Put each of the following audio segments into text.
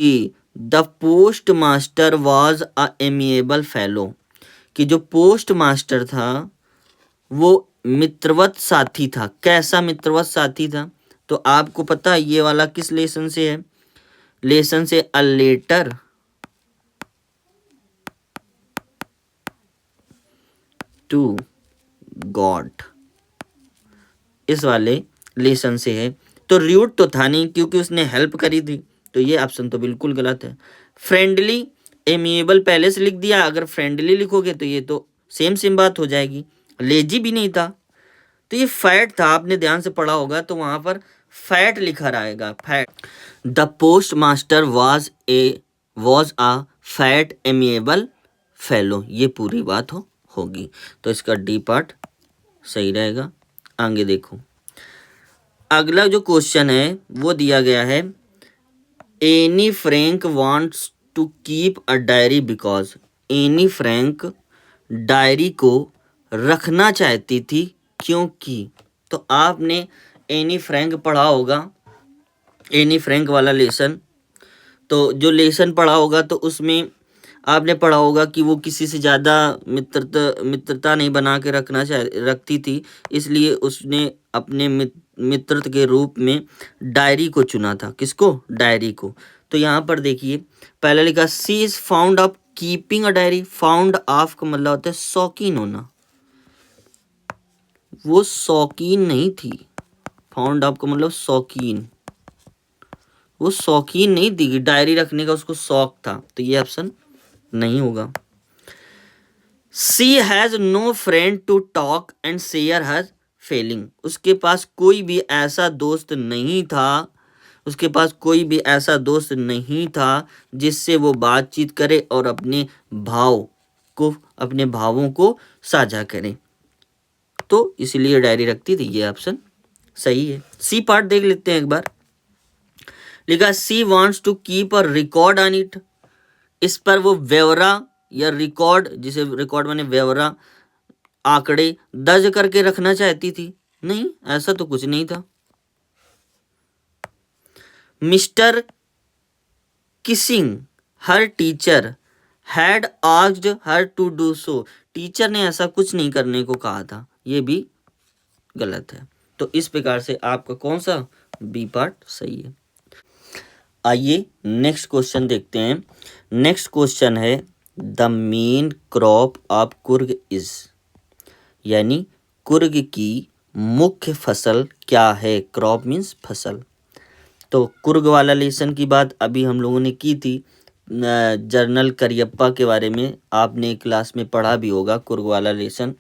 कि the post master was a amiable fellow, कि जो पोस्ट मास्टर था वो मित्रवत साथी था। कैसा मित्रवत साथी था? तो आपको पता है ये वाला किस लेसन से है? लेसन से अ लेटर टू गॉड, इस वाले लेसन से है। तो रूड तो था नहीं क्योंकि उसने हेल्प करी थी, तो ये ऑप्शन तो बिल्कुल गलत है। फ्रेंडली एमिएबल पहले से लिख दिया, अगर फ्रेंडली लिखोगे तो ये तो सेम सेम बात हो जाएगी। लेजी भी नहीं था, तो ये फैट था। आपने ध्यान से पढ़ा होगा तो वहां पर फैट लिखा रहेगा, fat. The post master was a fat amiable fellow, ये पूरी बात होगी। तो इसका डी पार्ट सही रहेगा। आगे देखो, अगला जो क्वेश्चन है वो दिया गया है, Anne Frank wants to keep a diary because. Anne Frank diary को रखना चाहती थी क्योंकि। तो आपने एनी फ्रैंक पढ़ा होगा, एनी फ्रैंक वाला लेसन। तो जो लेसन पढ़ा होगा तो उसमें आपने पढ़ा होगा कि वो किसी से ज़्यादा मित्रता नहीं बना के रखती थी, इसलिए उसने अपने मित्र के रूप में डायरी को चुना था। किसको? डायरी को। तो यहाँ पर देखिए, पहले लिखा she is found of keeping a diary. Found of का मतलब होता है शौकीन होना, वो शौकीन नहीं थी। फाउंड ऑफ का मतलब शौकीन, वो शौकीन नहीं थी, डायरी रखने का उसको शौक था, तो ये ऑप्शन नहीं होगा। She has no friend to talk and share her feeling. उसके पास कोई भी ऐसा दोस्त नहीं था, उसके पास कोई भी ऐसा दोस्त नहीं था जिससे वो बातचीत करे और अपने भावों को साझा करे, तो इसलिए डायरी रखती थी। ये ऑप्शन सही है। सी पार्ट देख लेते हैं एक बार। लिखा she wants to keep a record on it. इस पर वो ब्यौरा या रिकॉर्ड, जिसे रिकॉर्ड माने ब्यौरा, आंकड़े दर्ज करके रखना चाहती थी। नहीं, ऐसा तो कुछ नहीं था। Mr Keesing her teacher had asked her to do so. Teacher ने ऐसा कुछ नहीं करने को कहा था, ये भी गलत है। तो इस प्रकार से आपका कौन सा बी पार्ट सही है। आइए नेक्स्ट क्वेश्चन देखते हैं। नेक्स्ट क्वेश्चन है the main crop of Coorg is, यानी कुर्ग की मुख्य फसल क्या है? क्रॉप मीन्स फसल। तो कुर्ग वाला लेसन की बात अभी हम लोगों ने की थी, जनरल करियप्पा के बारे में आपने क्लास में पढ़ा भी होगा कुर्ग वाला लेसन।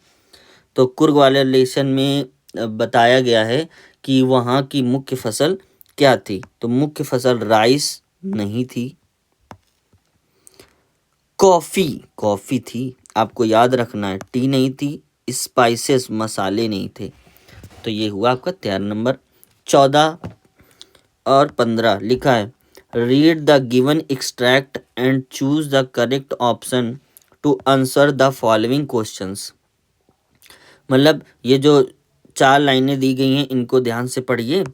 तो कुर्ग वाले लेसन में बताया गया है कि वहाँ की मुख्य फसल क्या थी। तो मुख्य फसल राइस नहीं थी, कॉफ़ी थी, आपको याद रखना है। टी नहीं थी, स्पाइसेस मसाले नहीं थे। तो ये हुआ आपका तैयार। नंबर 14 और 15 लिखा है read the given extract and choose the correct option to answer the following questions. मतलब ये जो 4 लाइनें दी गई हैं इनको ध्यान से पढ़िए,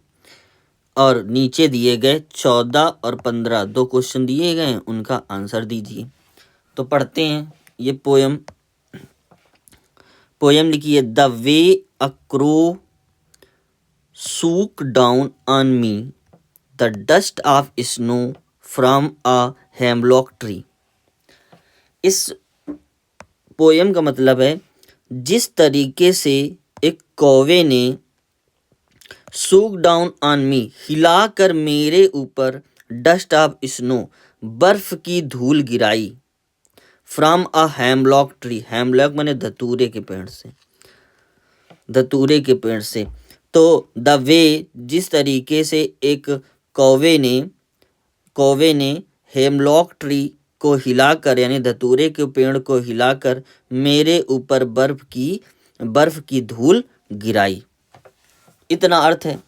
और नीचे दिए गए 14 और 15 दो क्वेश्चन दिए गए हैं, उनका आंसर दीजिए। तो पढ़ते हैं ये पोयम लिखिए। The way a crow shook down on me the dust of snow from a hemlock tree. इस पोयम का मतलब है, जिस तरीके से एक कौवे ने सूक डाउन ऑन मी, हिलाकर मेरे ऊपर, डस्ट ऑफ स्नो, बर्फ की धूल गिराई, from a hemlock tree, hemlock माने धतूरे के पेड़ से, धतूरे के पेड़ से। तो द वे, जिस तरीके से एक कौवे ने हेमलॉक ट्री को हिलाकर, यानी धतूरे के पेड़ को हिलाकर मेरे ऊपर बर्फ की धूल गिराई, इतना अर्थ है।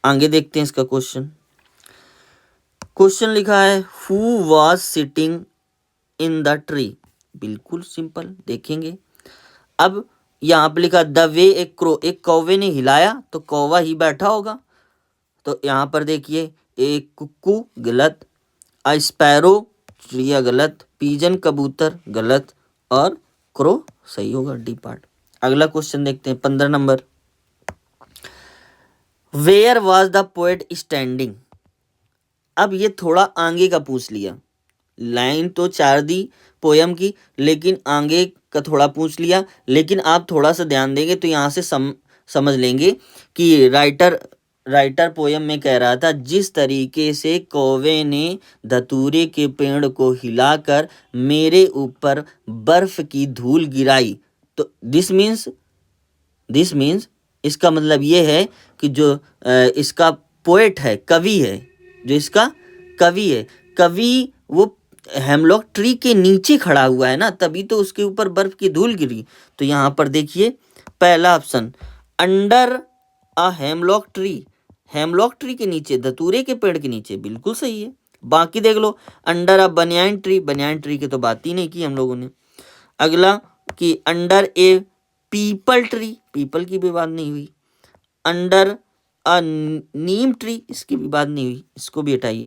आगे देखते हैं इसका क्वेश्चन। क्वेश्चन लिखा है who was sitting in the tree. बिल्कुल सिंपल, देखेंगे। अब यहाँ पे लिखा द वे एक क्रो, एक कौवे ने हिलाया तो कौवा ही बैठा होगा। तो यहाँ पर देखिए एक कुक्कू गलत, अ स्पैरो चिड़िया गलत, पिजन कबूतर गलत, और क्रो सही होगा, डी पार्ट। अगला क्वेश्चन देखते हैं 15 number. Where was the poet standing. अब ये थोड़ा आगे का पूछ लिया, लाइन तो 4 दी पोयम की, लेकिन आगे का थोड़ा पूछ लिया। लेकिन आप थोड़ा सा ध्यान देंगे तो यहाँ से समझ लेंगे कि राइटर पोयम में कह रहा था, जिस तरीके से कौवे ने धतूरे के पेड़ को हिलाकर मेरे ऊपर बर्फ की धूल गिराई। तो दिस मीन्स इसका मतलब ये है कि जो इसका पोएट है, कवि है, जो इसका कवि है, कवि वो हेमलॉक ट्री के नीचे खड़ा हुआ है ना, तभी तो उसके ऊपर बर्फ की धूल गिरी। तो यहाँ पर देखिए पहला option, under a hemlock tree, hemlock tree के नीचे, धतूरे के पेड़ के नीचे, बिल्कुल सही है। बाकी देख लो, under a banyan tree, banyan tree की तो बात ही नहीं की हम लोगों ने। अगला कि अंडर ए पीपल ट्री, पीपल की भी बात नहीं हुई। अंडर अ नीम ट्री, इसकी भी बात नहीं हुई, इसको भी हटाइए।